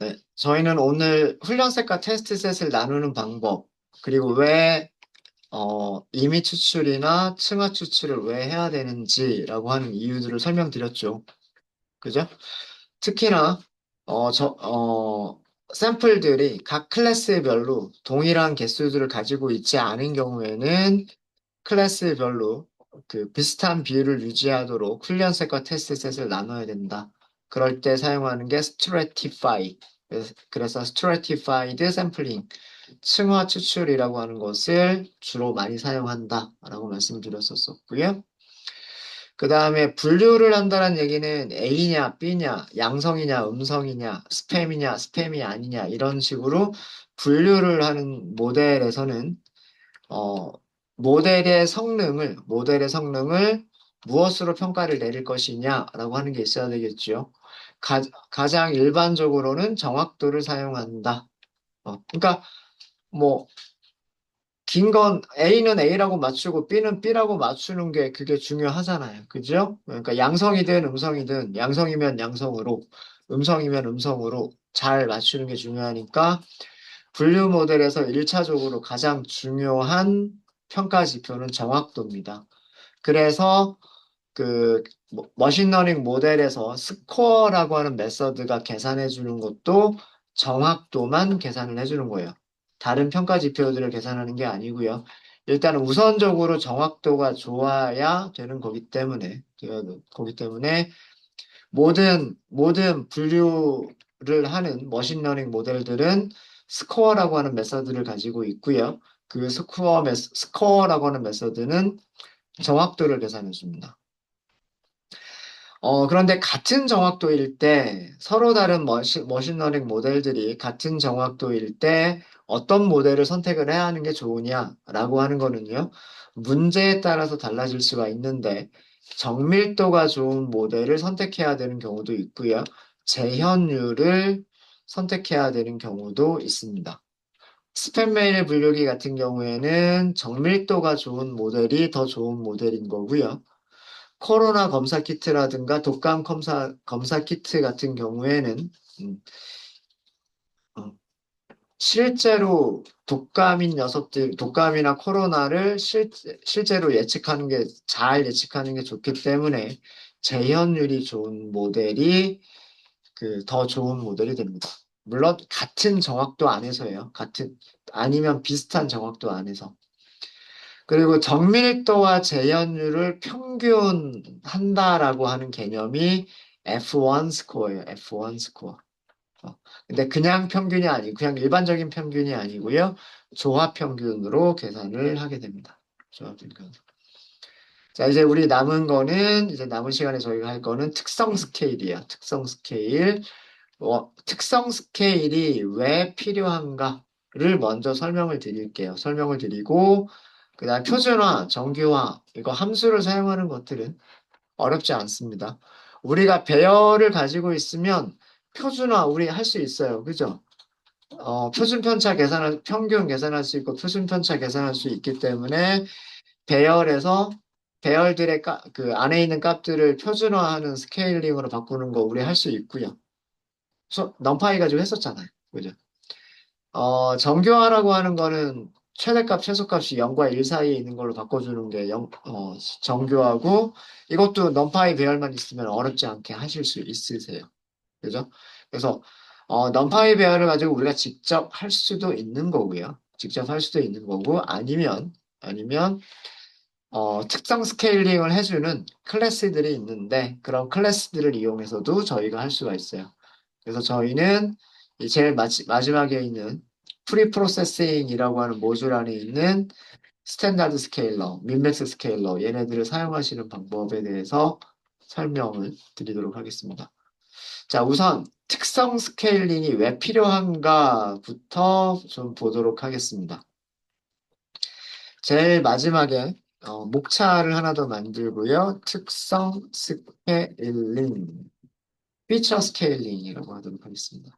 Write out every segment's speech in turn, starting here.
네, 저희는 오늘 훈련셋과 테스트셋을 나누는 방법, 그리고 왜, 임의 추출이나 층화 추출을 왜 해야 되는지라고 하는 이유들을 설명드렸죠. 그죠? 특히나, 어, 저, 어, 샘플들이 각 클래스별로 동일한 개수들을 가지고 있지 않은 경우에는 클래스별로 그 비슷한 비율을 유지하도록 훈련셋과 테스트셋을 나눠야 된다. 그럴 때 사용하는 게 stratify. 그래서 stratified sampling, 층화 추출이라고 하는 것을 주로 많이 사용한다라고 말씀드렸었고요. 그 다음에 분류를 한다는 얘기는 A냐, B냐, 양성이냐, 음성이냐, 스팸이냐, 스팸이 아니냐 이런 식으로 분류를 하는 모델에서는 어, 모델의 성능을 무엇으로 평가를 내릴 것이냐라고 하는 게 있어야 되겠죠. 가장 일반적으로는 정확도를 사용한다. 그러니까 뭐 긴 건 A는 A라고 맞추고 B는 B라고 맞추는 게 그게 중요하잖아요. 그죠? 그러니까 양성이든 음성이든 양성이면 양성으로, 음성이면 음성으로 잘 맞추는 게 중요하니까 분류 모델에서 1차적으로 가장 중요한 평가 지표는 정확도입니다. 그래서 그 머신러닝 모델에서 스코어라고 하는 메서드가 계산해 주는 것도 정확도만 계산을 해 주는 거예요. 다른 평가 지표들을 계산하는 게 아니고요. 일단 우선적으로 정확도가 좋아야 되는 거기 때문에 모든 분류를 하는 머신러닝 모델들은 스코어라고 하는 메서드를 가지고 있고요. 그 스코어라고 하는 메서드는 정확도를 계산해 줍니다. 그런데 같은 정확도일 때 서로 다른 머신러닝 모델들이 같은 정확도일 때 어떤 모델을 선택을 해야 하는 게 좋으냐라고 하는 거는요. 문제에 따라서 달라질 수가 있는데 정밀도가 좋은 모델을 선택해야 되는 경우도 있고요. 재현율을 선택해야 되는 경우도 있습니다. 스팸 메일 분류기 같은 경우에는 정밀도가 좋은 모델이 더 좋은 모델인 거고요. 코로나 검사 키트라든가 독감 검사 키트 같은 경우에는 음, 어, 실제로 독감이나 코로나를 실제로 잘 예측하는 게 좋기 때문에 재현율이 좋은 모델이 더 좋은 모델이 됩니다. 물론 같은 정확도 안에서예요. 아니면 비슷한 정확도 안에서. 그리고 정밀도와 재현율을 평균한다라고 하는 개념이 F1 스코어예요. F1 스코어. 근데 그냥 일반적인 평균이 아니고요. 조합 평균으로 계산을 하게 됩니다. 조합 평균. 자, 이제 남은 시간에 저희가 할 거는 특성 스케일이에요. 특성 스케일. 특성 스케일이 왜 필요한가를 먼저 설명을 드리고, 그다음 표준화, 정규화, 이거 함수를 사용하는 것들은 어렵지 않습니다. 우리가 배열을 가지고 있으면 표준화 우리 할 수 있어요. 그죠? 평균 계산할 수 있고 표준 편차 계산할 수 있기 때문에 배열에서 그 안에 있는 값들을 표준화하는 스케일링으로 바꾸는 거 우리 할 수 있고요. 넘파이 가지고 했었잖아요. 그죠? 정교화라고 하는 거는 최대값, 최소값이 0과 1 사이에 있는 걸로 바꿔주는 게 정교하고 이것도 넘파이 배열만 있으면 어렵지 않게 하실 수 있으세요. 그죠? 그래서 넘파이 배열을 가지고 우리가 직접 할 수도 있는 거고요. 직접 할 수도 있는 거고 아니면 특성 스케일링을 해주는 클래스들이 있는데 그런 클래스들을 이용해서도 저희가 할 수가 있어요. 그래서 저희는 이 제일 마지막에 있는 프리 프로세싱이라고 하는 모듈 안에 있는 스탠다드 스케일러, 민맥스 스케일러 얘네들을 사용하시는 방법에 대해서 설명을 드리도록 하겠습니다. 자, 우선 특성 스케일링이 왜 필요한가부터 좀 보도록 하겠습니다. 제일 마지막에 목차를 하나 더 만들고요. 특성 스케일링, 피처 스케일링이라고 하도록 하겠습니다.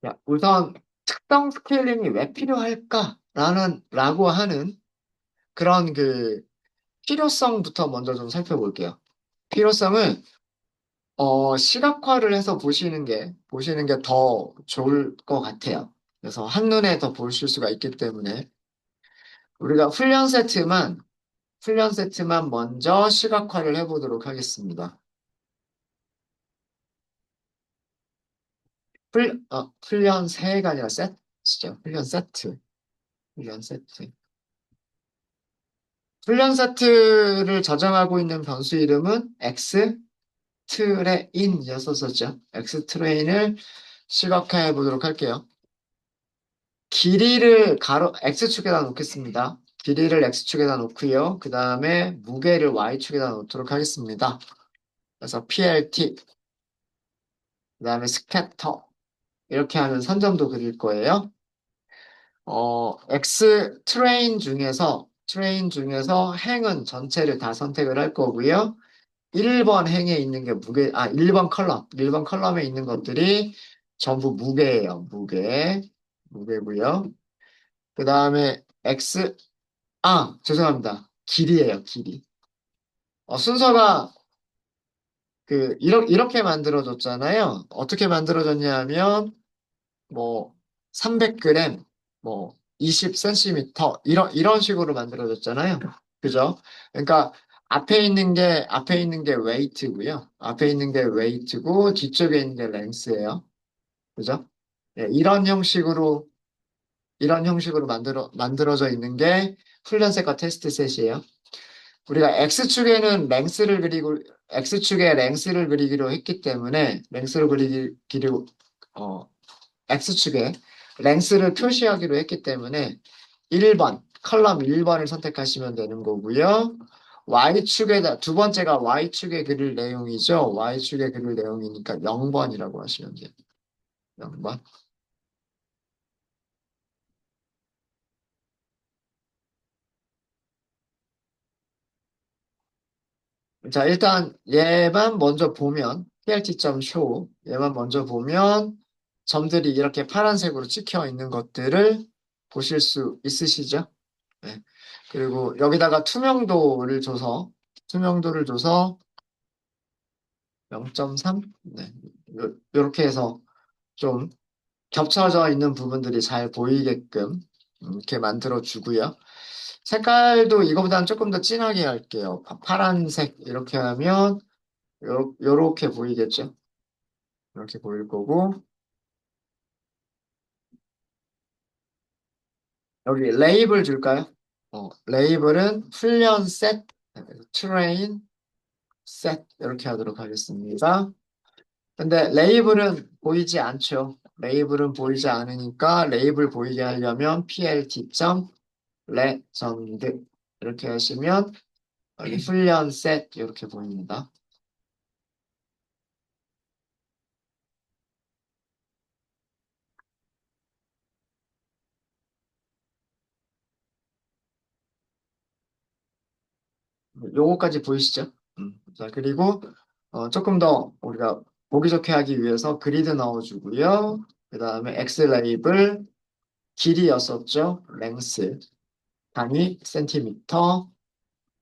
자, 우선 특성 스케일링이 왜 필요할까라고 하는 그런 그 필요성부터 먼저 좀 살펴볼게요. 필요성은 시각화를 해서 보시는 게 더 좋을 것 같아요. 그래서 한눈에 더 보실 수가 있기 때문에 우리가 훈련 세트만 먼저 시각화를 해보도록 하겠습니다. 훈련세가 아니라 세트죠. 훈련 세트. 훈련 세트를 저장하고 있는 변수 이름은 x트레인이었었죠. x트레인을 시각화해 보도록 할게요. 길이를 x축에다 놓겠습니다. 길이를 x축에다 놓고요. 그 다음에 무게를 y축에다 놓도록 하겠습니다. 그래서 plt, 그 다음에 스캐터 이렇게 하면 선점도 그릴 거예요. 트레인 중에서 행은 전체를 다 선택을 할 거고요. 1번 행에 있는 게 1번 컬럼에 있는 것들이 전부 무게예요. 무게고요. 그 다음에 죄송합니다. 길이에요, 길이. 순서가 이렇게 만들어졌잖아요. 어떻게 만들어졌냐면, 뭐, 300g, 뭐, 20cm, 이런 식으로 만들어졌잖아요. 그죠? 그러니까, 앞에 있는 게 웨이트고요. 앞에 있는 게 웨이트고, 뒤쪽에 있는 게 랭스예요. 그죠? 예, 이런 형식으로 만들어져 있는 게 훈련셋과 테스트 셋이에요. 우리가 X축에 랭스를 그리기로 했기 때문에, 어, X축에 랭스를 표시하기로 했기 때문에, 1번, 컬럼 1번을 선택하시면 되는 거고요. 두 번째가 Y축에 그릴 내용이죠. Y축에 그릴 내용이니까 0번이라고 하시면 돼요. 0번. 자, 일단 얘만 먼저 보면 plt.show 얘만 먼저 보면 점들이 이렇게 파란색으로 찍혀 있는 것들을 보실 수 있으시죠? 네. 그리고 여기다가 투명도를 줘서 0.3? 네. 이렇게 해서 좀 겹쳐져 있는 부분들이 잘 보이게끔 이렇게 만들어 주고요. 색깔도 이거보다는 조금 더 진하게 할게요. 파란색 이렇게 하면 요렇게 보이겠죠? 이렇게 보일 거고, 여기 레이블 줄까요? 레이블은 훈련 셋, 트레인 셋, 이렇게 하도록 하겠습니다. 근데 레이블은 보이지 않죠? 레이블은 보이지 않으니까 레이블 보이게 하려면 plt.legend 이렇게 하시면 여기 훈련 셋 이렇게 보입니다. 요거까지 보이시죠? 자, 그리고 조금 더 우리가 보기 좋게 하기 위해서 그리드 넣어주고요. 그 다음에 X 레이블 길이였었죠. 랭스 단위 센티미터.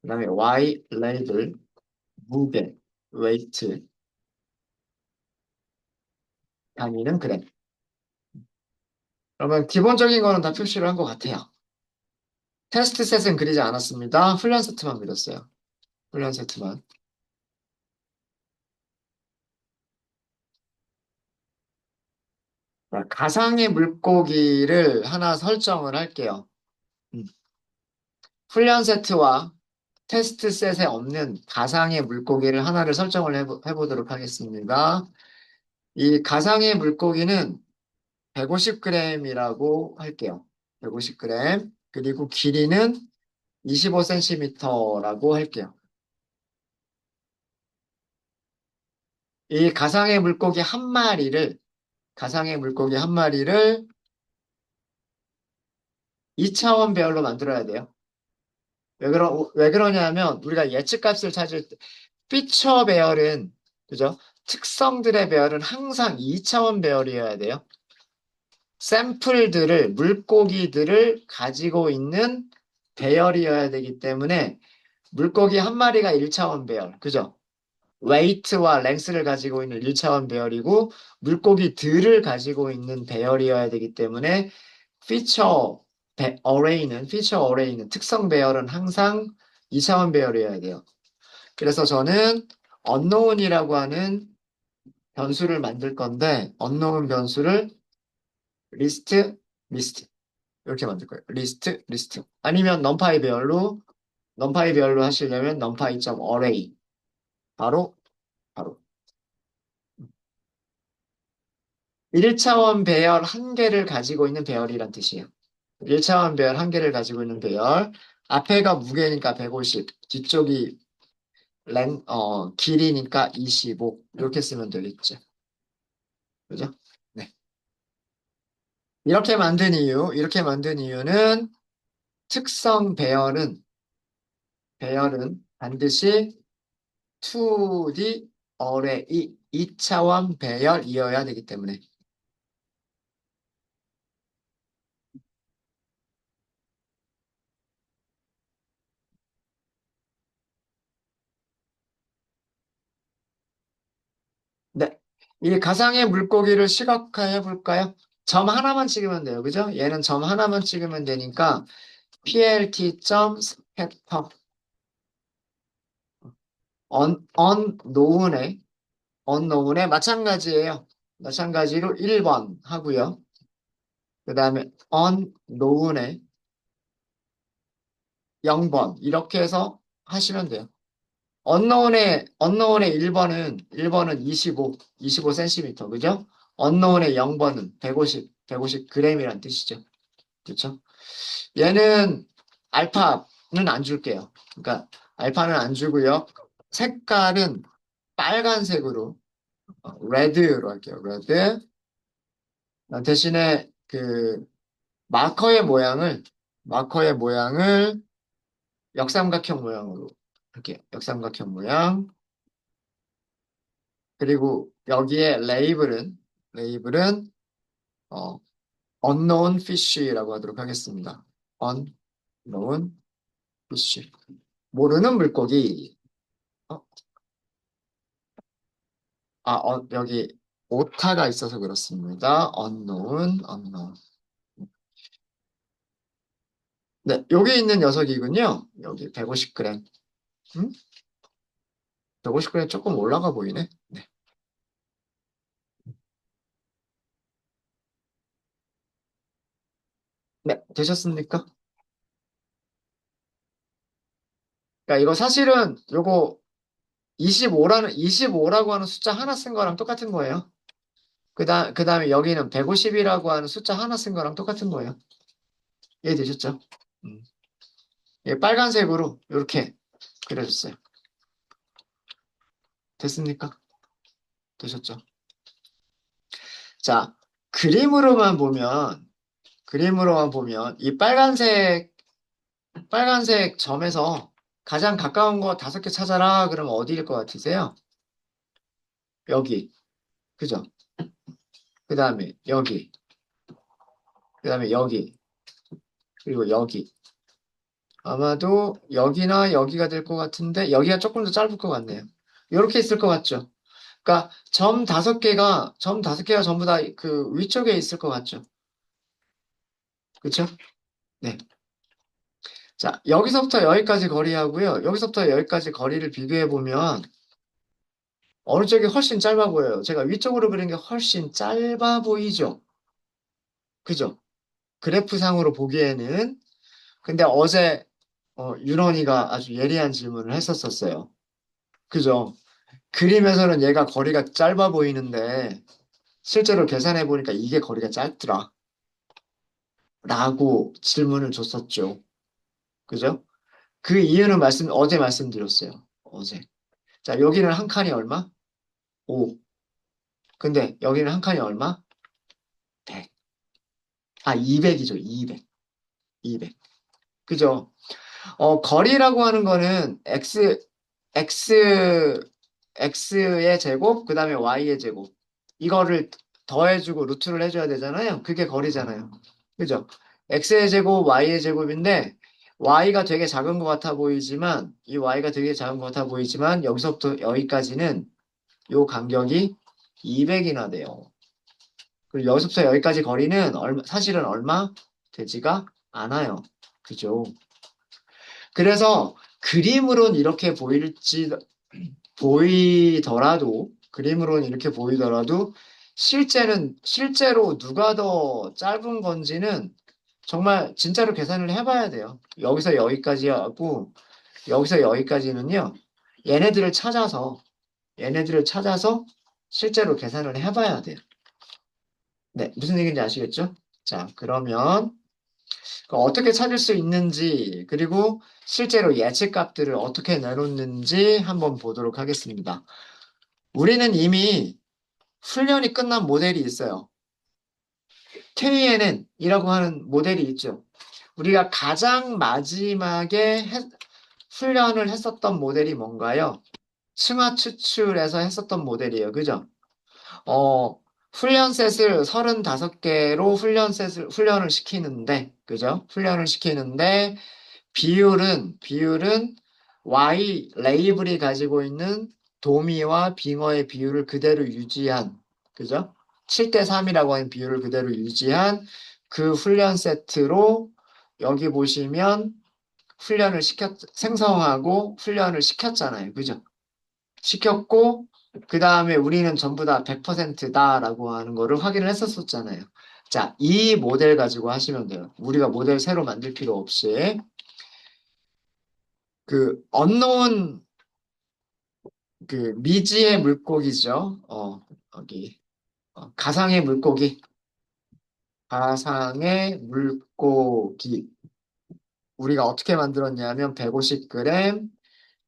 그 다음에 Y 레이블 무게 웨이트 단위는 그램. 그러면 기본적인 거는 다 표시를 한 것 같아요. 테스트 셋은 그리지 않았습니다. 훈련 세트만 그렸어요. 훈련 세트만. 자, 가상의 물고기를 하나 설정을 할게요. 음. 훈련 세트와 테스트 셋에 없는 가상의 물고기를 하나를 설정을 해보도록 하겠습니다. 이 가상의 물고기는 150g이라고 할게요. 150g. 그리고 길이는 25cm라고 할게요. 이 가상의 물고기 한 마리를 2차원 배열로 만들어야 돼요. 왜 그러냐면 우리가 예측값을 찾을 때 피처 배열은 그죠? 특성들의 배열은 항상 2차원 배열이어야 돼요. 샘플들을, 물고기들을 가지고 있는 배열이어야 되기 때문에 물고기 한 마리가 1차원 배열. 그죠? 웨이트와 랭스를 가지고 있는 1차원 배열이고 물고기들을 가지고 있는 배열이어야 되기 때문에 피처 어레이는 특성 배열은 항상 2차원 배열이어야 돼요. 그래서 저는 unknown이라고 하는 변수를 만들 건데 unknown 변수를 리스트 리스트 이렇게 만들 거예요. 리스트 리스트 아니면 넘파이 배열로 하시려면 numpy.array 바로 바로 1차원 배열 한 개를 가지고 있는 배열이란 뜻이에요. 1차원 배열 한 개를 가지고 있는 배열. 앞에가 무게니까 150, 뒤쪽이 길이니까 25. 이렇게 쓰면 되겠죠. 그죠? 네. 이렇게 만든 이유는 특성 배열은 반드시 2D 어레이 2차원 배열이어야 되기 때문에. 네. 이 가상의 물고기를 시각화해 볼까요? 점 하나만 찍으면 돼요. 그죠? 얘는 점 하나만 찍으면 되니까 plt.scatter unknown에 마찬가지예요. 마찬가지로 1번 하고요. 그 다음에 unknown에 0번 이렇게 해서 하시면 돼요. unknown의 1번은 25cm, 그죠? unknown의 0번은 150 g이란 뜻이죠. 그렇죠? 얘는 알파는 안 줄게요. 그러니까 알파는 안 주고요. 색깔은 빨간색으로 레드로 할게요. 레드. 대신에 그 마커의 모양을 역삼각형 모양으로 할게요. 역삼각형 모양. 그리고 여기에 레이블은 어, unknown fish라고 하도록 하겠습니다. unknown fish. 모르는 물고기. 어, 여기 오타가 있어서 그렇습니다. unknown. 네, 여기 있는 녀석이군요. 여기 150g. 음? 150g 조금 올라가 보이네. 네. 네, 되셨습니까? 그러니까 이거 사실은 요거 25라고 하는 숫자 하나 쓴 거랑 똑같은 거예요. 그다음에 여기는 150이라고 하는 숫자 하나 쓴 거랑 똑같은 거예요. 이해되셨죠? 음. 예, 빨간색으로 이렇게 그려줬어요. 됐습니까? 되셨죠? 자, 그림으로만 보면, 이 빨간색 점에서 가장 가까운 거 5개 찾아라. 그러면 어디일 것 같으세요? 여기. 그죠? 그 다음에 여기. 그 다음에 여기. 그리고 여기. 아마도 여기나 여기가 될 것 같은데, 여기가 조금 더 짧을 것 같네요. 이렇게 있을 것 같죠? 그러니까 점 다섯 개가 전부 다 그 위쪽에 있을 것 같죠? 그쵸? 네. 자, 여기서부터 여기까지 거리하고요. 여기서부터 여기까지 거리를 비교해 보면 어느 쪽이 훨씬 짧아 보여요. 제가 위쪽으로 그린 게 훨씬 짧아 보이죠? 그죠? 그래프상으로 보기에는. 근데 어제 윤원이가 아주 예리한 질문을 했었어요. 그죠? 그림에서는 얘가 거리가 짧아 보이는데 실제로 계산해 보니까 이게 거리가 짧더라. 라고 질문을 줬었죠. 그죠? 그 이유는 어제 말씀드렸어요. 어제. 자, 여기는 한 칸이 얼마? 5. 근데 여기는 한 칸이 얼마? 100. 200이죠. 200. 200. 그죠? 거리라고 하는 거는 x, x의 제곱, 그 다음에 y의 제곱. 이거를 더해주고 루트를 해줘야 되잖아요. 그게 거리잖아요. 그죠? x의 제곱, y의 제곱인데 y가 되게 작은 것 같아 보이지만 이 y가 되게 작은 것 같아 보이지만 여기서부터 여기까지는 요 간격이 200이나 돼요. 그리고 여기서부터 여기까지 거리는 사실은 얼마 되지가 않아요. 그죠? 그래서 그림으론 이렇게 그림으로는 이렇게 보이더라도 실제로 누가 더 짧은 건지는 정말 진짜로 계산을 해봐야 돼요. 여기서 여기까지 하고 여기서 여기까지는요. 얘네들을 찾아서 실제로 계산을 해봐야 돼요. 네, 무슨 얘기인지 아시겠죠? 자, 그러면 어떻게 찾을 수 있는지, 그리고 실제로 예측값들을 어떻게 내놓는지 한번 보도록 하겠습니다. 우리는 이미 훈련이 끝난 모델이 있어요. KNN이라고 하는 모델이 있죠. 우리가 가장 마지막에 훈련을 했었던 모델이 뭔가요? 층화 추출에서 했었던 모델이에요. 그죠? 어, 훈련셋을 35개로 훈련을 시키는데, 그죠? 훈련을 시키는데, 비율은 Y 레이블이 가지고 있는 도미와 빙어의 비율을 그대로 유지한, 그죠? 7대 3이라고 하는 비율을 그대로 유지한 그 훈련 세트로 여기 보시면 생성하고 훈련을 시켰잖아요. 그죠? 시켰고, 그 다음에 우리는 전부 다 100%다라고 하는 거를 확인을 했었잖아요. 자, 이 모델 가지고 하시면 돼요. 우리가 모델 새로 만들 필요 없이. 그, 언노운, 미지의 물고기죠. 여기, 가상의 물고기. 가상의 물고기. 우리가 어떻게 만들었냐면, 150g,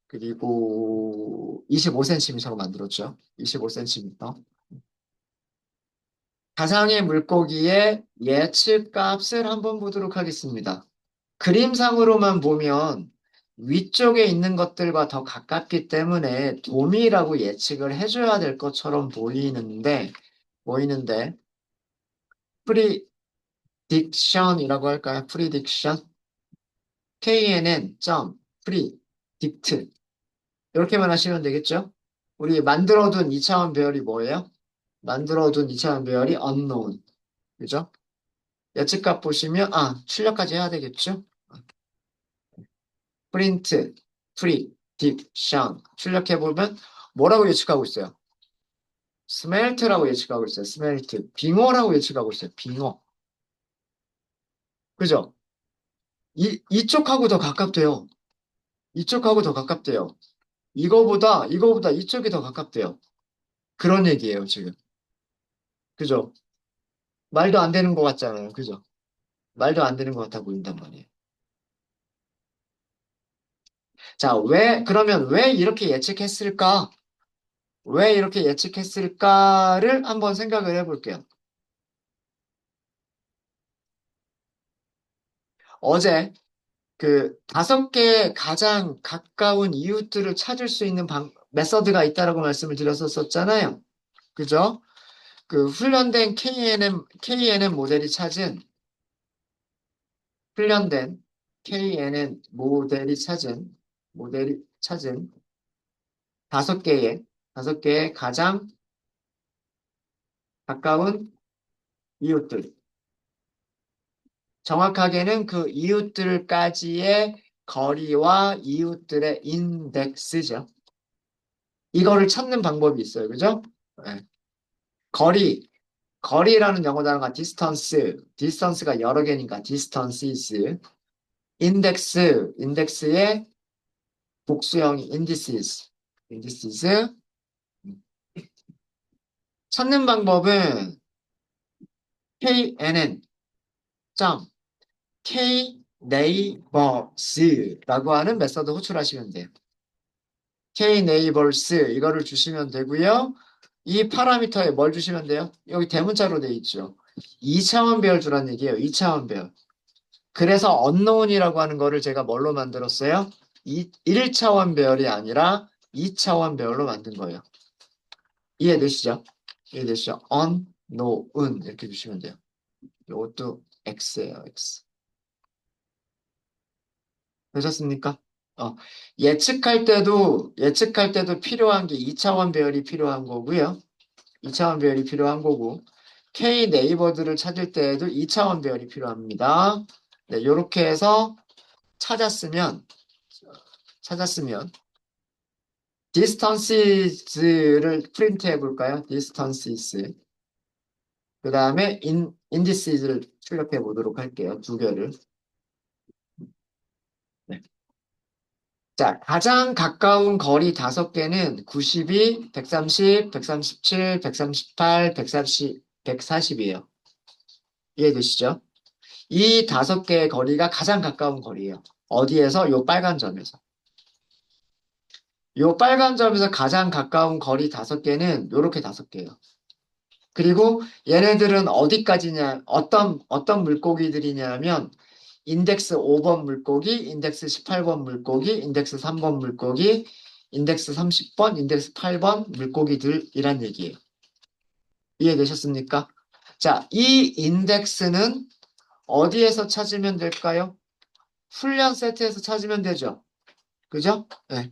그리고 25cm로 만들었죠. 25cm. 가상의 물고기의 예측 값을 한번 보도록 하겠습니다. 그림상으로만 보면 위쪽에 있는 것들과 더 가깝기 때문에 돔이라고 예측을 해줘야 될 것처럼 보이는데, 프리딕션이라고 할까요? 프리딕션? knn 점 predict 이렇게만 하시면 되겠죠? 우리 만들어둔 2차원 배열이 뭐예요? 만들어둔 2차원 배열이 unknown. 그죠? 예측값 보시면, 출력까지 해야 되겠죠? 프린트, 프리딕션 출력해보면 뭐라고 예측하고 있어요? 스멜트라고 예측하고 있어요. 스멜트. 빙어라고 예측하고 있어요. 빙어. 그죠? 이쪽하고 더 가깝대요. 이쪽하고 더 가깝대요. 이거보다 이쪽이 더 가깝대요. 그런 얘기예요, 지금. 그죠? 말도 안 되는 것 같잖아요. 그죠? 말도 안 되는 것 같아 보인단 말이에요. 자, 그러면 왜 이렇게 예측했을까? 왜 이렇게 예측했을까를 한번 생각을 해볼게요. 어제 그 5개의 가장 가까운 이웃들을 찾을 수 있는 메서드가 있다라고 말씀을 드렸었잖아요. 그죠? 그 훈련된 KNN 모델이 찾은 5개의 가장 가까운 이웃들. 정확하게는 그 이웃들까지의 거리와 이웃들의 인덱스죠. 이거를 찾는 방법이 있어요. 그죠? 네. 거리, 거리라는 영어 단어가 디스턴스가 여러 개니까 distances, 인덱스의 복수형이 indices. 찾는 방법은 knn 점 kneighbors라고 하는 메서드 호출하시면 돼요. kneighbors 이거를 주시면 되고요. 이 파라미터에 뭘 주시면 돼요? 여기 대문자로 돼 있죠. 2차원 배열 주란 얘기예요. 2차원 배열. 그래서 unknown이라고 하는 거를 제가 뭘로 만들었어요? 1차원 배열이 아니라 2차원 배열로 만든 거예요. 이해되시죠? 이해되시죠? 노은 이렇게 주시면 돼요. 이것도 X예요, X. 되셨습니까? 어, 예측할 때도 필요한 게 2차원 배열이 필요한 거고요. 2차원 배열이 필요한 거고, K 네이버들을 찾을 때에도 2차원 배열이 필요합니다. 네, 요렇게 해서 찾았으면, 찾았으면, distances를 프린트 해볼까요? distances. 그 다음에 indices를 출력해 보도록 할게요. 두 개를. 네. 자, 가장 가까운 거리 5개는 92, 130, 137, 138, 140, 140이에요. 이해되시죠? 이 5개의 거리가 가장 가까운 거리예요. 어디에서? 요 빨간 점에서. 요 빨간 점에서 가장 가까운 거리 5개는 요렇게 5개예요. 그리고 얘네들은 어디까지냐, 어떤 물고기들이냐면, 인덱스 5번 물고기, 인덱스 18번 물고기, 인덱스 3번 물고기, 인덱스 30번, 인덱스 8번 물고기들이란 얘기예요. 이해되셨습니까? 자, 이 인덱스는 어디에서 찾으면 될까요? 훈련 세트에서 찾으면 되죠. 그죠? 네.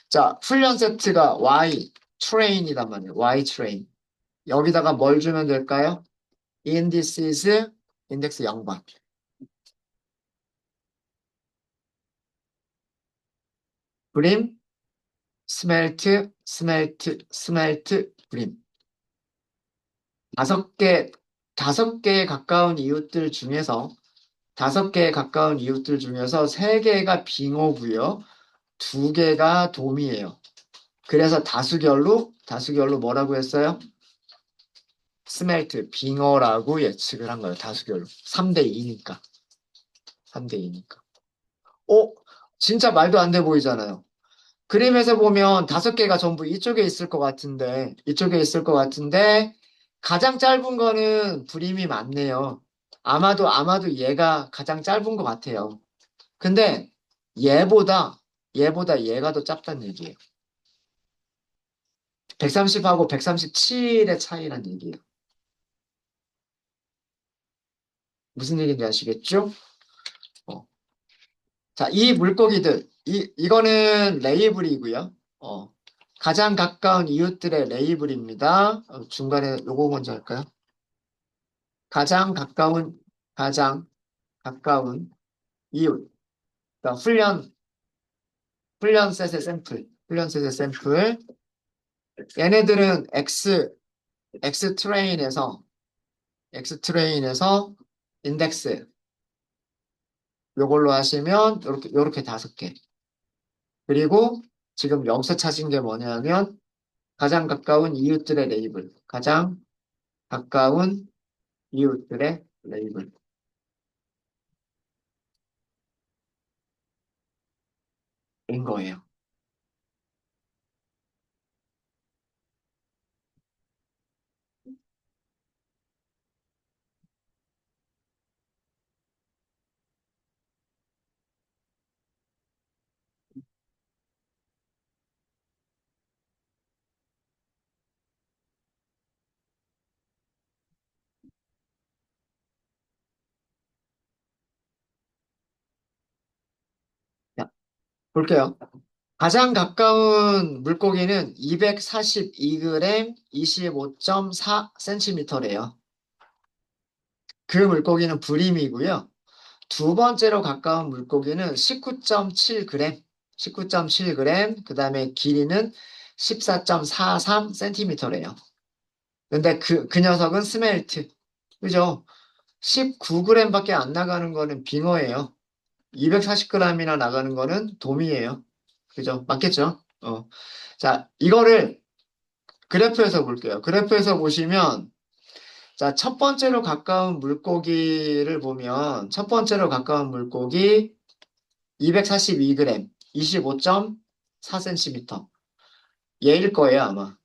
자, 훈련 세트가 Y train이란 말이에요. Y train. 여기다가 뭘 주면 될까요? indices 인덱스 0번. 브림, 스멜트, 브림. 5개, 5개에 가까운 이웃들 중에서, 5개에 가까운 이웃들 중에서 3개가 빙어고요. 2개가 돔이에요. 그래서 다수결로 뭐라고 했어요? 스멜트, 빙어라고 예측을 한 거예요. 다수결로. 3대 2니까. 3대 2니까. 어? 진짜 말도 안 돼 보이잖아요. 그림에서 보면 5개가 전부 이쪽에 있을 것 같은데, 이쪽에 있을 것 같은데, 가장 짧은 거는 불임이 맞네요. 아마도 얘가 가장 짧은 것 같아요. 근데 얘보다, 얘보다 얘가 더 짧다는 얘기예요. 130하고 137의 차이란 얘기예요. 무슨 얘기인지 아시겠죠? 어. 자, 이 물고기들, 이거는 레이블이고요. 어. 가장 가까운 이웃들의 레이블입니다. 중간에 요거 먼저 할까요? 가장 가까운, 가장 가까운 이웃. 그러니까 훈련셋의 샘플. 얘네들은 X 트레인에서 인덱스. 요걸로 하시면 요렇게 5개. 그리고 지금 여기서 찾은 게 뭐냐면 가장 가까운 이웃들의 레이블. 가장 가까운 이웃들의 레이블인 거예요. 자, 볼게요. 가장 가까운 물고기는 242g 25.4cm래요. 그 물고기는 브림이고요. 두 번째로 가까운 물고기는 19.7g, 19.7g, 그 다음에 길이는 14.43cm래요. 근데 그 녀석은 스멜트. 그죠? 19g밖에 안 나가는 거는 빙어예요. 240g이나 나가는 거는 돔이에요. 그죠? 맞겠죠? 자, 이거를 그래프에서 볼게요. 그래프에서 보시면, 자, 첫 번째로 가까운 물고기를 보면, 첫 번째로 가까운 물고기 242g, 25.4cm. 얘일 거예요, 아마.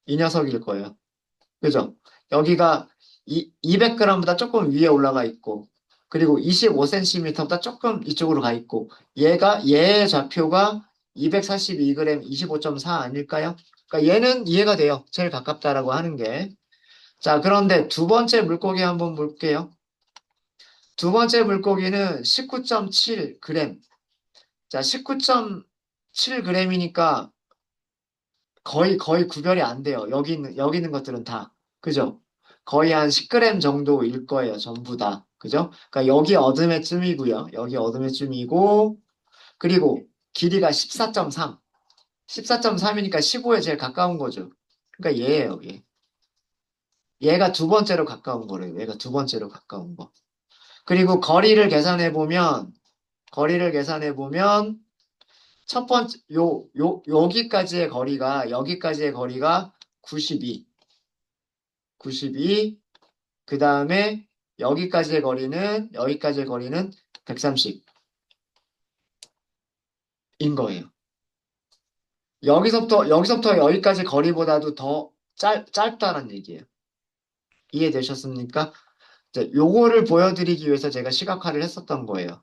이 녀석일 거예요. 그죠? 여기가 200g보다 조금 위에 올라가 있고, 그리고 25cm보다 조금 이쪽으로 가 있고, 얘의 좌표가 242g 25.4 아닐까요? 그러니까 얘는 이해가 돼요. 제일 가깝다라고 하는 게. 자, 그런데 두 번째 물고기 한번 볼게요. 두 번째 물고기는 19.7g. 자, 19.7g이니까 거의 구별이 안 돼요. 여기 있는 것들은 다. 그죠? 거의 한 10g 정도일 거예요. 전부 다. 그죠? 그러니까 여기 어둠에쯤이고요. 여기 어둠에쯤이고, 그리고 길이가 14.3. 14.3이니까 15에 제일 가까운 거죠. 그러니까 얘예요, 얘. 얘가 두 번째로 가까운 거래요. 얘가 두 번째로 가까운 거. 그리고 거리를 계산해 보면, 첫 번째, 여기까지의 거리가 92. 92. 그 다음에 여기까지의 거리는 130인 거예요. 여기서부터 여기까지 거리보다도 더 짧다는 얘기예요. 이해되셨습니까? 이제 요거를 보여드리기 위해서 제가 시각화를 했었던 거예요.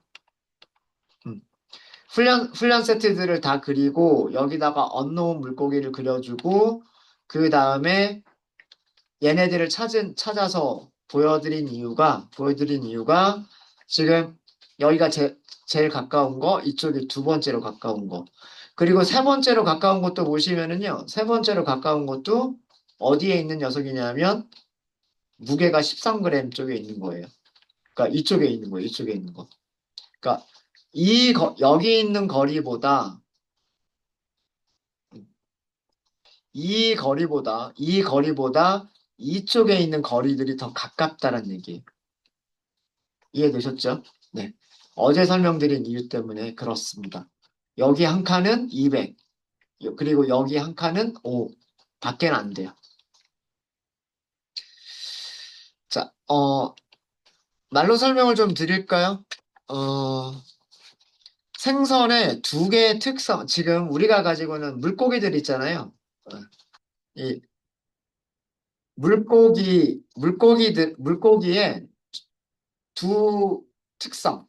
음. 훈련 세트들을 다 그리고 여기다가 언노운 물고기를 그려주고 그 다음에 얘네들을 찾아서 보여드린 이유가 지금 여기가 제일 가까운 거, 이쪽이 두 번째로 가까운 거. 그리고 세 번째로 가까운 것도 보시면은요, 세 번째로 가까운 것도 어디에 있는 녀석이냐면 무게가 13g 쪽에 있는 거예요. 그러니까 이쪽에 있는 거예요, 이쪽에 있는 거. 그러니까 여기 있는 거리보다 이 거리보다 이쪽에 있는 거리들이 더 가깝다는 얘기예요. 이해되셨죠? 네. 어제 설명드린 이유 때문에 그렇습니다. 여기 한 칸은 200, 그리고 여기 한 칸은 5. 밖에는 안 돼요. 자, 말로 설명을 좀 드릴까요? 어, 생선의 두 개의 특성, 지금 우리가 가지고는 물고기들 있잖아요. 이 물고기의 두 특성,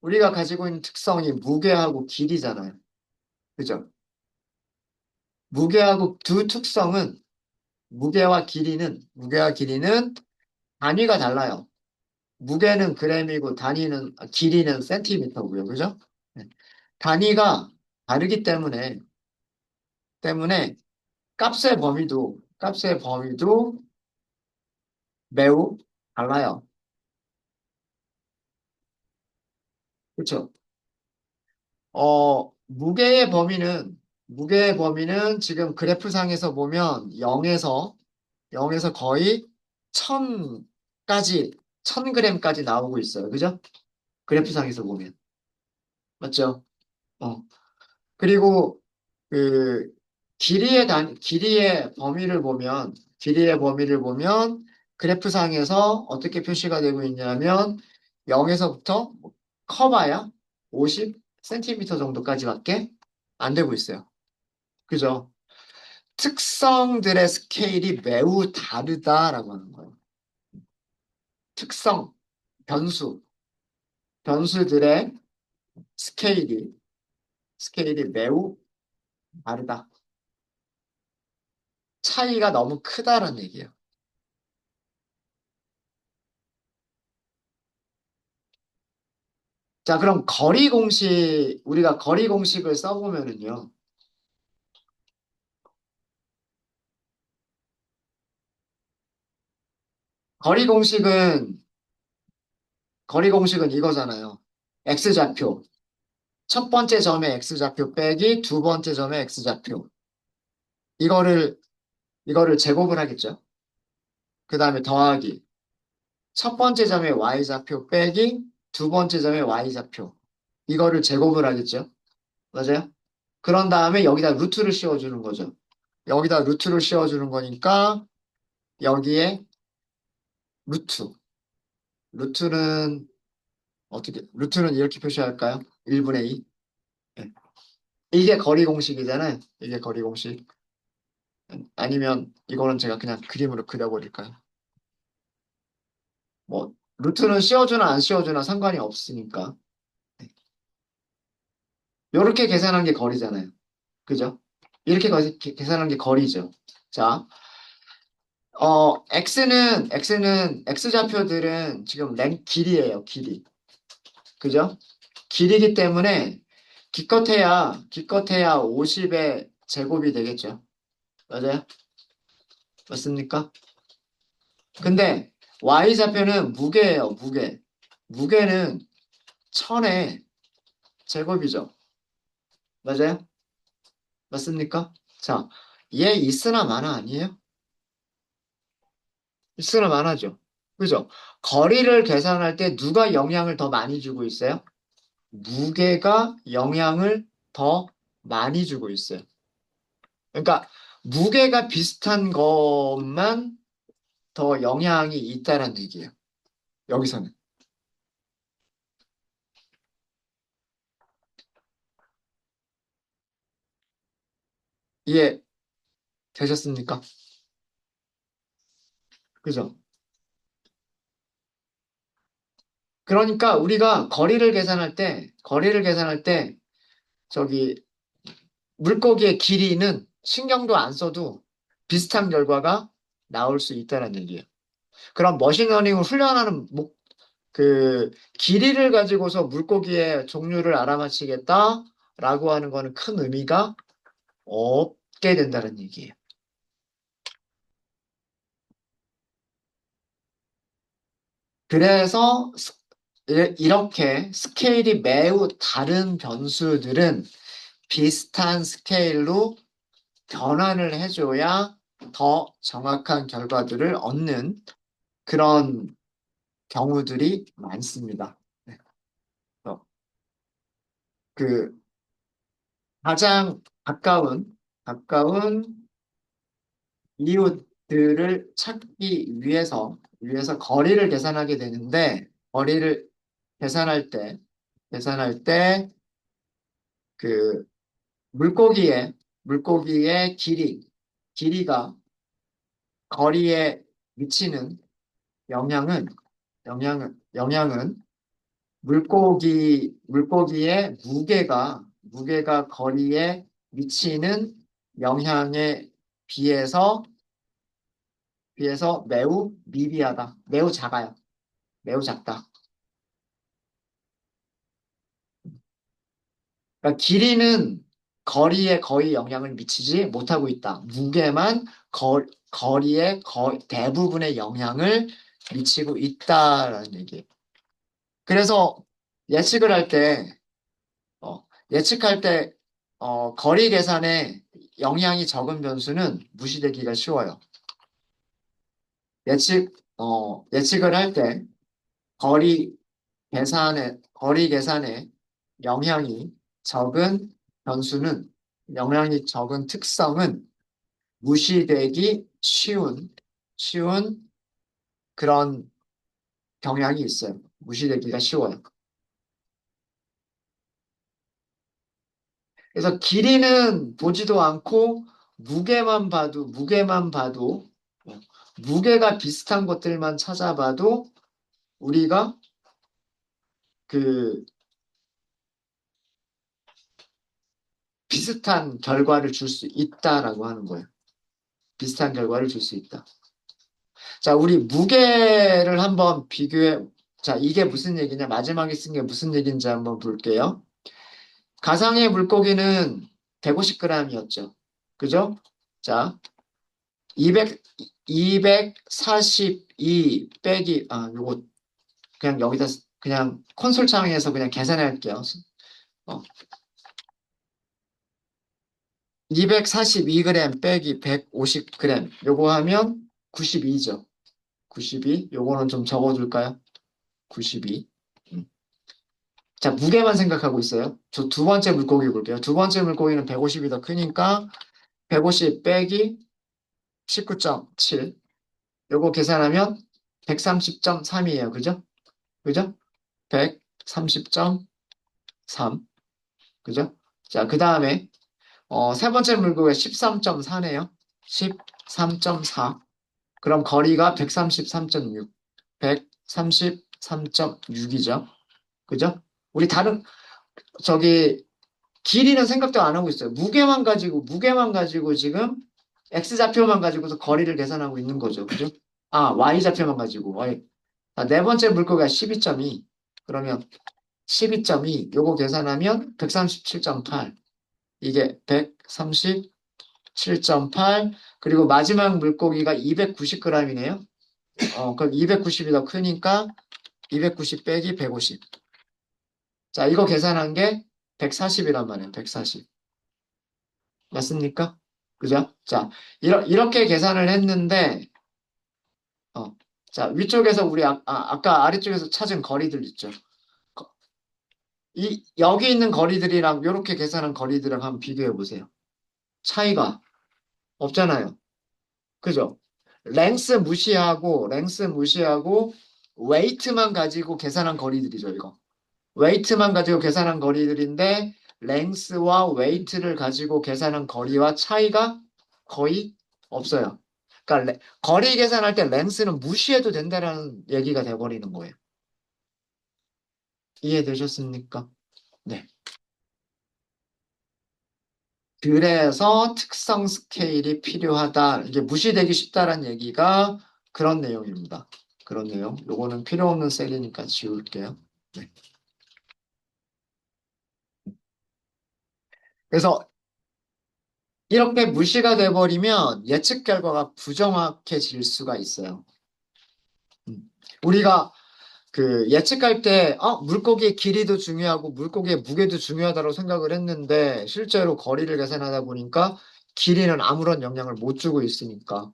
우리가 가지고 있는 특성이 무게하고 길이잖아요. 그죠? 무게하고 두 특성은 무게와 길이는 단위가 달라요. 무게는 그램이고 길이는 센티미터고요. 그죠? 네. 단위가 다르기 때문에 값의 범위도 매우 달라요. 그렇죠? 무게의 범위는 지금 그래프상에서 보면 0에서 거의 1000까지, 1000g까지 나오고 있어요. 그죠? 그래프상에서 보면. 맞죠? 어. 그리고 그 길이의 범위를 보면 그래프상에서 어떻게 표시가 되고 있냐면 0에서부터 커봐야 50cm 정도까지밖에 안 되고 있어요. 그죠? 특성들의 스케일이 매우 다르다라고 하는 거예요. 특성, 변수, 변수들의 스케일이 매우 다르다. 차이가 너무 크다라는 얘기예요. 자, 그럼 우리가 거리 공식을 써보면은요. 거리 공식은, 거리 공식은 이거잖아요. X좌표. 첫 번째 점의 X좌표 빼기 두 번째 점의 X좌표. 이거를, 이거를 제곱을 하겠죠. 그 다음에 더하기. 첫 번째 점의 Y좌표 빼기 두 번째 점의 Y좌표. 이거를 제곱을 하겠죠. 맞아요? 그런 다음에 여기다 루트를 씌워주는 거죠. 여기다 루트를 씌워주는 거니까 여기에 루트. 루트는 루트는 이렇게 표시할까요? 1분의 2. 네. 이게 거리 공식이잖아요. 이게 거리 공식. 아니면 이거는 제가 그냥 그림으로 그려버릴까요? 뭐, 루트는 씌워주나 안 씌워주나 상관이 없으니까. 이렇게 계산한 게 거리잖아요. 그죠? 이렇게 계산한 게 거리죠. 자, X좌표들은 지금 길이에요, 길이. 그죠? 길이기 때문에 기껏해야 50의 제곱이 되겠죠. 맞아요? 맞습니까? 근데 Y좌표는 무게예요, 무게. 무게는 1000의 제곱이죠. 맞아요? 맞습니까? 자, 얘 있으나 마나 아니에요? 있으나 마나죠. 그죠? 거리를 계산할 때 누가 영향을 더 많이 주고 있어요? 무게가 영향을 더 많이 주고 있어요. 그러니까 무게가 비슷한 것만 더 영향이 있다는 얘기예요. 여기서는. 이해 되셨습니까? 그죠? 그러니까 우리가 거리를 계산할 때 저기 물고기의 길이는 신경도 안 써도 비슷한 결과가 나올 수 있다는 얘기예요. 그럼 머신러닝을 훈련하는 그 길이를 가지고서 물고기의 종류를 알아맞히겠다라고 하는 거는 큰 의미가 없게 된다는 얘기예요. 그래서 이렇게 스케일이 매우 다른 변수들은 비슷한 스케일로 변환을 해줘야 더 정확한 결과들을 얻는 그런 경우들이 많습니다. 네. 어, 그 가장 가까운 이웃들을 찾기 위해서 거리를 계산하게 되는데 거리를 계산할 때 계산할 때 그 물고기의 길이가 거리에 미치는 영향은 영향은 물고기의 무게가 거리에 미치는 영향에 비해서 매우 미비하다. 매우 작아요. 매우 작다. 그러니까 길이는 거리에 거의 영향을 미치지 못하고 있다. 무게만 거리에 거의 대부분의 영향을 미치고 있다라는 얘기예요. 그래서 예측을 할 때, 예측할 때, 거리 계산에 영향이 적은 변수는 무시되기가 쉬워요. 예측을 할 때, 거리 거리 계산에 영향이 적은 변수는, 영향이 적은 특성은 무시되기 쉬운 그런 경향이 있어요. 무시되기가 쉬워요. 그래서 길이는 보지도 않고 무게만 봐도 무게가 비슷한 것들만 찾아봐도 우리가 그 비슷한 결과를 줄 수 있다라고 하는 거예요. 비슷한 결과를 줄 수 있다. 자, 우리 무게를 한번 자, 이게 무슨 얘기냐? 마지막에 쓴 게 무슨 얘기인지 한번 볼게요. 가상의 물고기는 150g이었죠. 그죠? 자, 200, 242 빼기, 요거 그냥 여기다 그냥 콘솔 창에서 그냥 계산할게요. 어, 242g 빼기 150g 요거 하면 92죠. 92. 요거는 좀 적어둘까요? 92. 음. 자, 무게만 생각하고 있어요. 저 두 번째 물고기 볼게요. 두 번째 물고기는 150이 더 크니까 150 빼기 19.7. 요거 계산하면 130.3이에요. 그죠? 그죠? 130.3. 그죠? 자, 그 다음에 세 번째 물고기가 13.4네요. 13.4. 그럼 거리가 133.6. 133.6이죠. 그죠? 우리 저기, 길이는 생각도 안 하고 있어요. 무게만 가지고 지금 X좌표만 가지고도 거리를 계산하고 있는 거죠. 그죠? 아, Y좌표만 가지고. 아, 네 번째 물고기가 12.2. 그러면 12.2, 요거 계산하면 137.8. 이게 137.8. 그리고 마지막 물고기가 290g이네요. 그럼 290이 더 크니까 290 빼기 150. 자, 이거 계산한 게 140이란 말이에요. 140. 맞습니까? 그죠? 자, 이렇게 계산을 했는데, 어, 자, 위쪽에서 아까 아래쪽에서 찾은 거리들 있죠. 거- 여기 있는 거리들이랑 이렇게 계산한 거리들이랑 한번 비교해 보세요. 차이가 없잖아요. 그죠? 랭스 무시하고, 웨이트만 가지고 계산한 거리들이죠, 이거. 웨이트만 가지고 계산한 거리들인데, 랭스와 웨이트를 가지고 계산한 거리와 차이가 거의 없어요. 그러니까 거리 계산할 때 랭스는 무시해도 된다라는 얘기가 돼버리는 거예요. 이해되셨습니까? 네. 그래서 특성 스케일이 필요하다. 이게 무시되기 쉽다라는 얘기가 그런 내용입니다. 그런 내용. 요거는 필요 없는 셀이니까 지울게요. 네. 그래서 이렇게 무시가 돼버리면 예측 결과가 부정확해질 수가 있어요. 우리가 그 예측할 때, 물고기의 길이도 중요하고 물고기의 무게도 중요하다고 생각을 했는데 실제로 거리를 계산하다 보니까 길이는 아무런 영향을 못 주고 있으니까.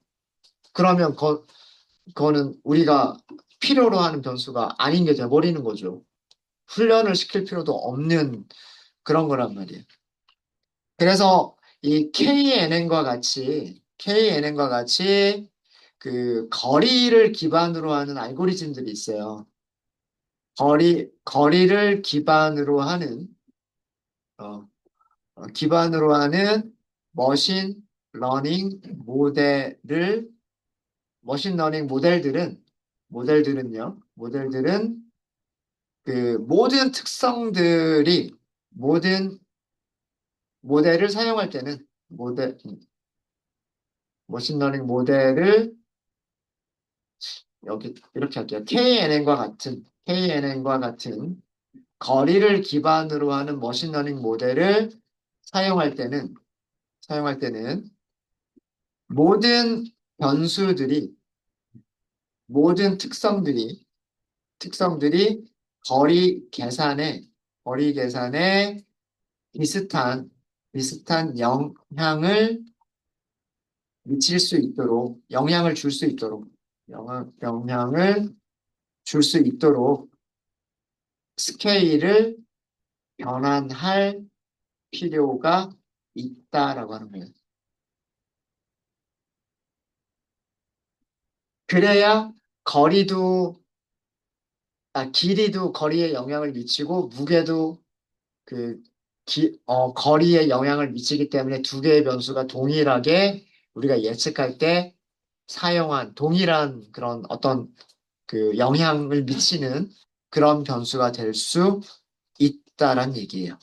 그러면 그거는 우리가 필요로 하는 변수가 아닌 게 돼버리는 거죠. 훈련을 시킬 필요도 없는 그런 거란 말이에요. 그래서 이 KNN과 같이 그 거리를 기반으로 하는 알고리즘들이 있어요. 거리를 어, 기반으로 하는 머신 러닝 모델을, 머신 러닝 모델들은 그 모든 모델을 사용할 때는, 머신러닝 모델을, 여기 이렇게 할게요. KNN과 같은 거리를 기반으로 하는 머신러닝 모델을 사용할 때는, 사용할 때는 모든 변수들이, 모든 특성들이 거리 계산에 비슷한 영향을 줄 수 있도록, 영향을 줄 수 있도록 스케일을 변환할 필요가 있다라고 하는 거예요. 그래야 거리도, 길이도 거리에 영향을 미치고, 무게도 그, 거리에 영향을 미치기 때문에 두 개의 변수가 동일하게 우리가 예측할 때 사용한 동일한 그런 어떤 그 영향을 미치는 그런 변수가 될 수 있다란 얘기예요.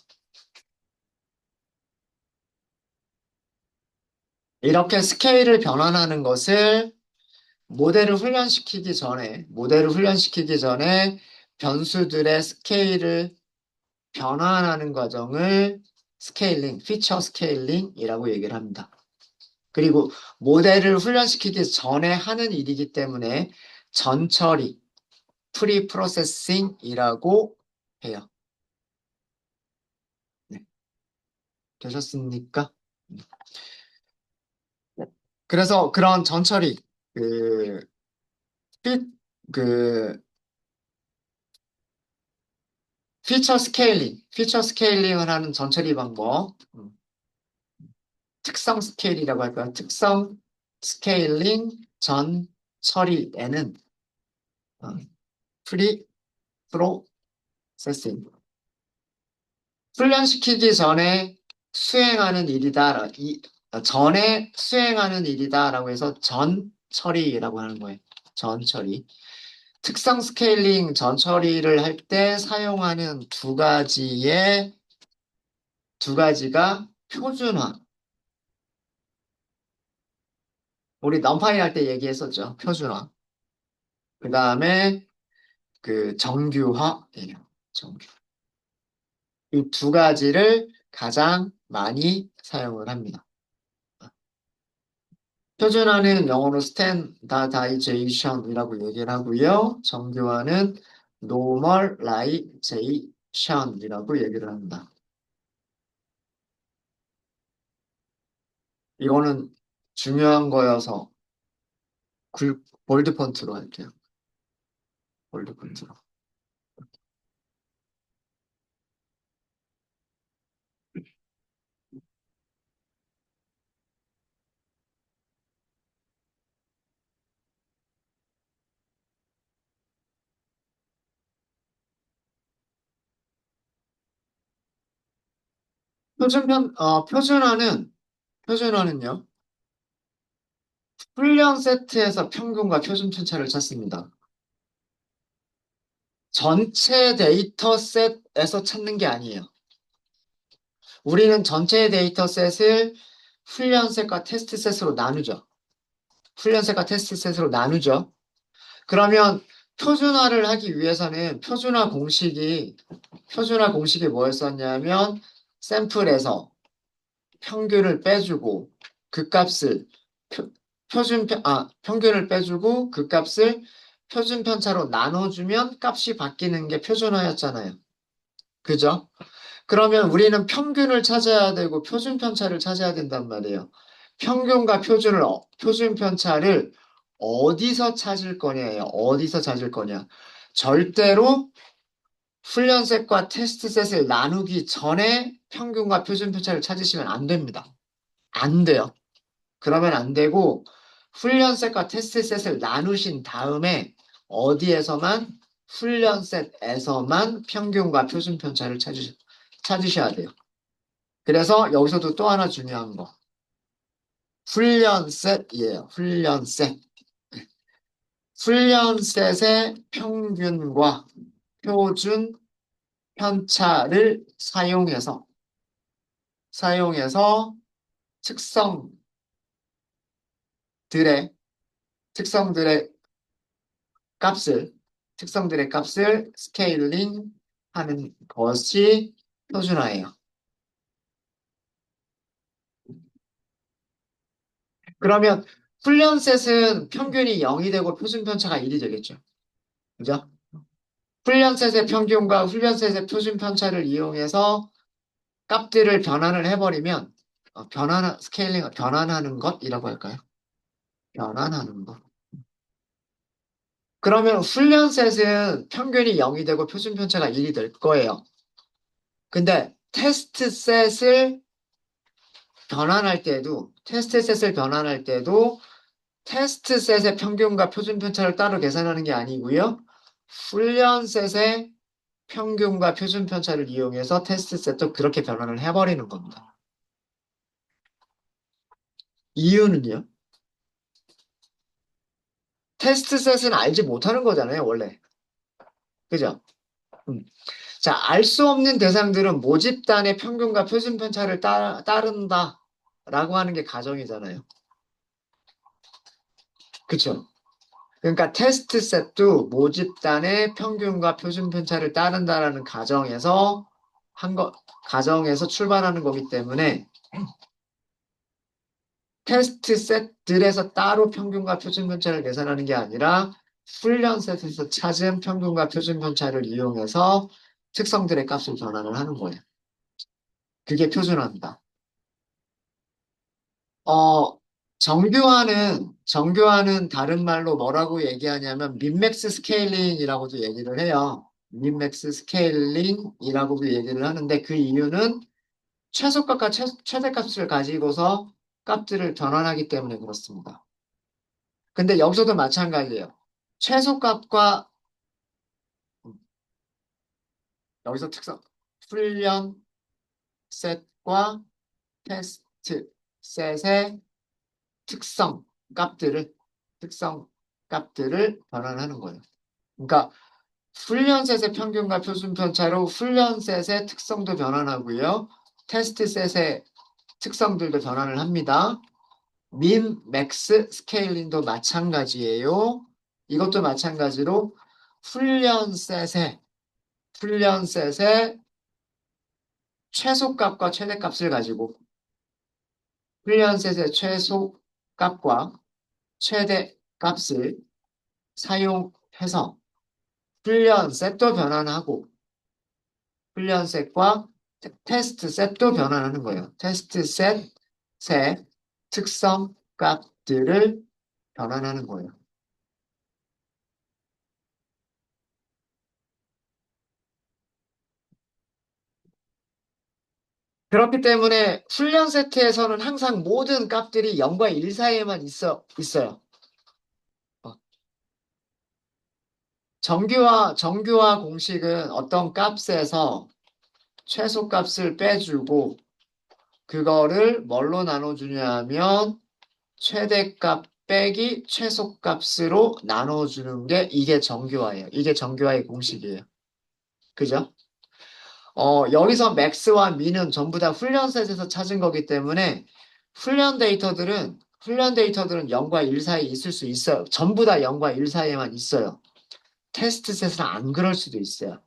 이렇게 스케일을 변환하는 것을 모델을 훈련시키기 전에 변수들의 스케일을 변환하는 과정을 피처 스케일링이라고 얘기를 합니다. 그리고 모델을 훈련시키기 전에 하는 일이기 때문에 전처리, 프리 프로세싱이라고 해요. 네, 되셨습니까? 네. 그래서 그런 전처리, 그, 피, 그, 피처 스케일링을 하는 전처리 방법, 특성 스케일이라고 할까요? 특성 스케일링 전 처리에는 프리 프로세싱, 훈련시키기 수행하는 일이다. 전에 수행하는 일이다라고 해서 전 처리라고 하는 거예요. 전 처리. 특성 스케일링 전 처리를 할 때 사용하는 두 가지가 우리 넘파이 할 때 얘기했었죠. 표준화. 그 다음에 그 정규화예요. 정규. 이 두 가지를 가장 많이 사용을 합니다. 표준화는 영어로 standardization이라고 얘기를 하고요. 정규화는 normalization이라고 얘기를 합니다. 이거는 중요한 거여서 볼드 폰트로 할게요. 볼드 폰트로. 표준화는요, 훈련 세트에서 평균과 표준 편차를 찾습니다. 전체 데이터 셋에서 찾는 게 아니에요. 우리는 전체 데이터 셋을 훈련 셋과 테스트 셋으로 나누죠. 훈련 셋과 테스트 셋으로 나누죠. 그러면 표준화를 하기 위해서는 표준화 공식이 뭐였었냐면 샘플에서 평균을 빼주고 그 값을 평균을 빼주고 그 값을 표준 편차로 나눠주면 값이 바뀌는 게 표준화였잖아요. 그죠? 그러면 우리는 평균을 찾아야 되고 표준 편차를 찾아야 된단 말이에요. 평균과 표준 편차를 어디서 찾을 거냐예요. 어디서 찾을 거냐. 절대로 훈련 셋과 테스트 셋을 나누기 전에 평균과 표준 편차를 찾으시면 안 됩니다. 안 돼요. 그러면 안 되고 훈련 셋과 테스트 셋을 나누신 다음에 어디에서만 훈련 셋에서만 평균과 표준 편차를 찾으셔야 돼요. 그래서 여기서도 또 하나 중요한 거. 훈련 셋이에요. 훈련 셋. 훈련 셋의 평균과 표준 편차를 사용해서 특성들의 특성들의 값을 스케일링 하는 것이 표준화예요. 그러면 훈련셋은 평균이 0이 되고 표준 편차가 1이 되겠죠. 그죠? 훈련셋의 평균과 훈련셋의 표준 편차를 이용해서 값들을 변환을 해버리면 변환하는 것이라고 할까요? 변환하는 것. 그러면 훈련셋은 평균이 0이 되고 표준 편차가 1이 될 거예요. 근데 테스트 셋을 변환할 때도 테스트 셋의 평균과 표준 편차를 따로 계산하는 게 아니고요. 훈련 셋의 평균과 표준 편차를 이용해서 테스트 셋도 그렇게 변환을 해버리는 겁니다. 이유는요? 테스트 셋은 알지 못하는 거잖아요, 원래. 그죠? 음. 자, 알 수 없는 대상들은 모집단의 평균과 표준 편차를 따른다라고 하는 게 가정이잖아요. 그쵸? 그러니까 테스트 셋도 모집단의 평균과 표준 편차를 따른다라는 가정에서 출발하는 거기 때문에 테스트 셋들에서 따로 평균과 표준 편차를 계산하는 게 아니라 훈련 셋에서 찾은 평균과 표준 편차를 이용해서 특성들의 값을 변환을 하는 거예요. 그게 표준화입니다. 어, 정교화는 다른 말로 뭐라고 얘기하냐면 민맥스 스케일링이라고도 얘기를 해요. 민맥스 스케일링이라고도 얘기를 하는데 그 이유는 최소값과 최대값을 가지고서 값들을 변환하기 때문에 그렇습니다. 근데 여기서도 마찬가지예요. 최소값과 여기서 훈련 셋과 테스트 셋의 특성 값들을 특성 값들을 변환하는 거예요. 그러니까 훈련셋의 평균과 표준 편차로 훈련셋의 특성도 변환하고요. 테스트셋의 특성들도 변환을 합니다. 민, 맥스, 스케일링도 마찬가지예요. 이것도 마찬가지로 훈련셋에 훈련셋의 최소값과 최대값을 가지고 훈련셋의 최소값과 최대값을 사용해서 훈련셋도 변환하고 훈련셋과 테스트셋도 변환하는 거예요. 테스트셋의 특성 값들을 변환하는 거예요. 그렇기 때문에 훈련 세트에서는 항상 모든 값들이 0과 1 사이에만 있어요. 어, 정규화 공식은 어떤 값에서 최소값을 빼주고 그거를 뭘로 나눠주냐면 최대값 빼기 최소값으로 나눠주는 게 이게 정규화예요. 이게 정규화의 공식이에요. 그죠? 여기서 맥스와 미는 전부 다 훈련셋에서 찾은 거기 때문에 훈련 데이터들은 0과 1 사이에 있을 수 있어요. 전부 다 0과 1 사이에만 있어요. 테스트셋은 안 그럴 수도 있어요.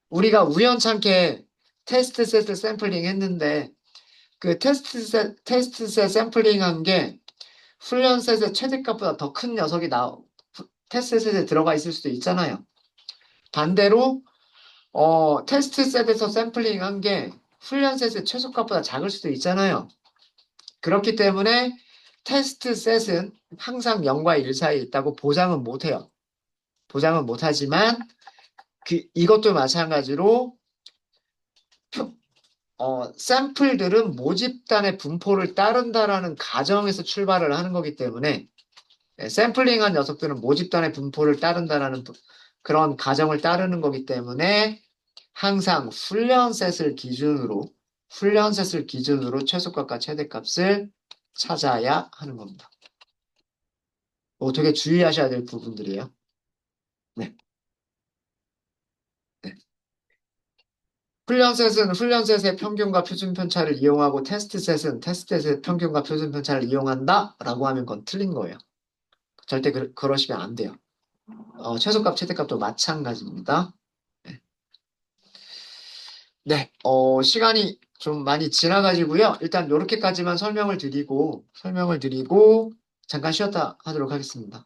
우리가 우연찮게 테스트셋을 샘플링 했는데 그 테스트셋 샘플링한 게 훈련셋의 최대값보다 더 큰 녀석이 테스트셋에 들어가 있을 수도 있잖아요. 반대로 테스트 셋에서 샘플링 한 게 훈련 셋의 최소값보다 작을 수도 있잖아요. 그렇기 때문에 테스트 셋은 항상 0과 1 사이에 있다고 보장은 못해요. 보장은 못하지만 이것도 마찬가지로 샘플들은 모집단의 분포를 따른다라는 가정에서 출발을 하는 거기 때문에 샘플링한 녀석들은 모집단의 분포를 따른다라는 그런 가정을 따르는 거기 때문에 항상 훈련셋을 기준으로 최소값과 최대값을 찾아야 하는 겁니다. 되게 주의하셔야 될 부분들이에요. 네, 네. 훈련셋은 훈련셋의 평균과 표준 편차를 이용하고 테스트셋은 테스트셋의 평균과 표준 편차를 이용한다라고 하면 그건 틀린 거예요. 절대 그러시면 안 돼요. 최소값, 최대값도 마찬가지입니다. 네. 네, 시간이 좀 많이 지나가지고요. 일단 이렇게까지만 설명을 드리고, 잠깐 쉬었다 하도록 하겠습니다.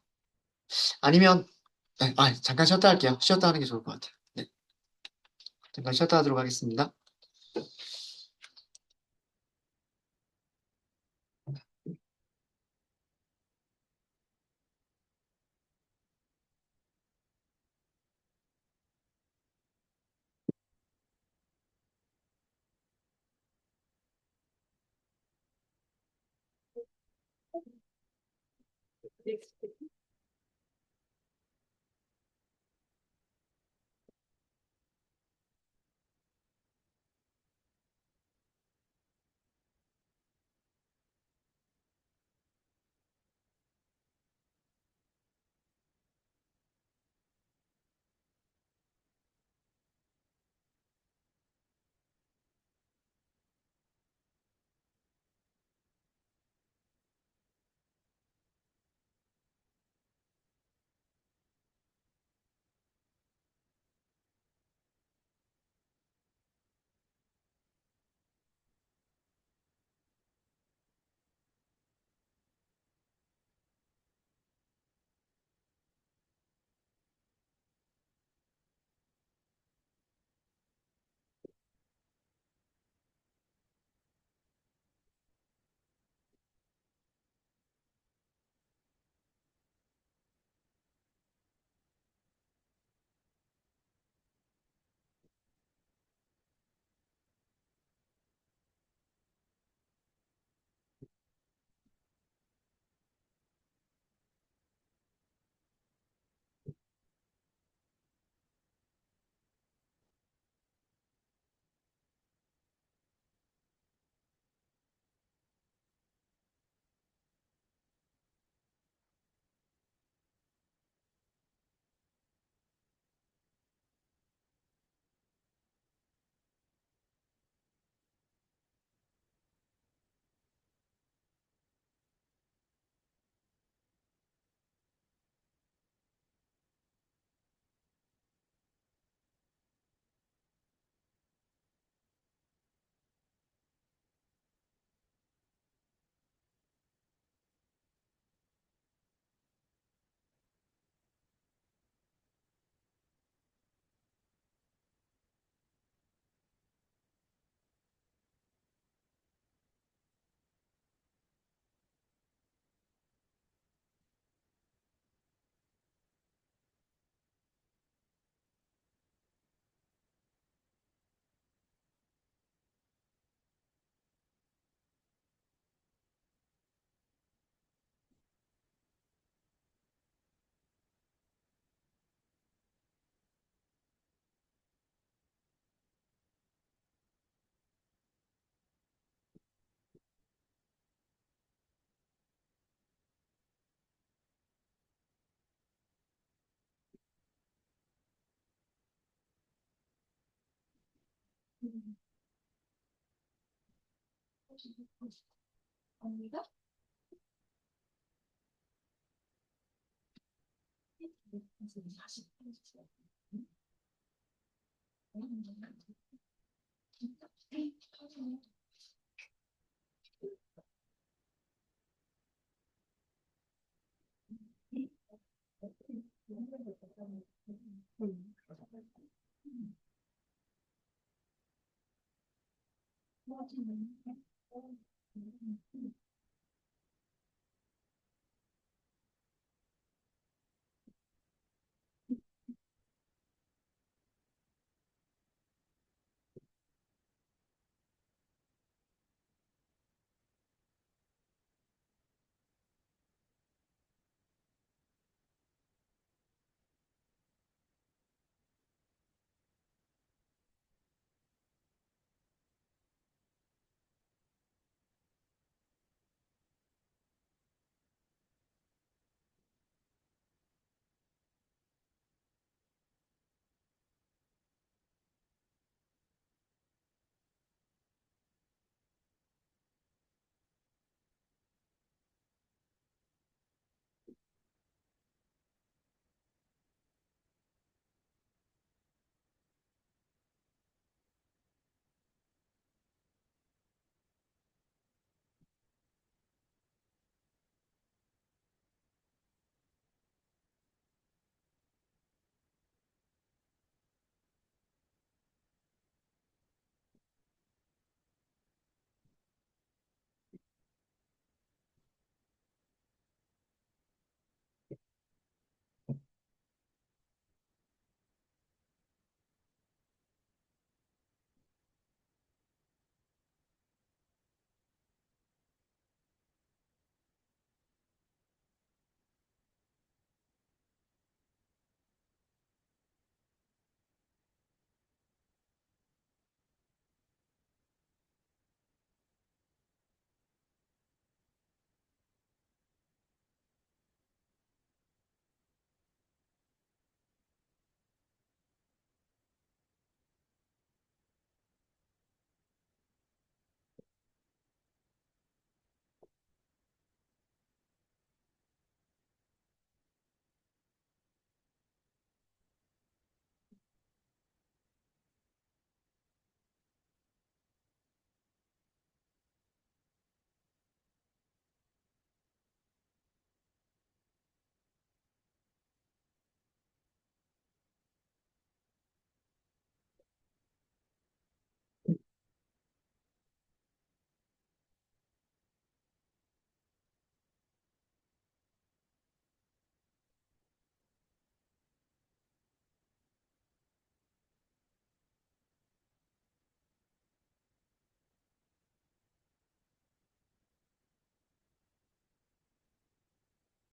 아니면, 네, 잠깐 쉬었다 할게요. 쉬었다 하는 게 좋을 것 같아요. 네, 잠깐 쉬었다 하도록 하겠습니다.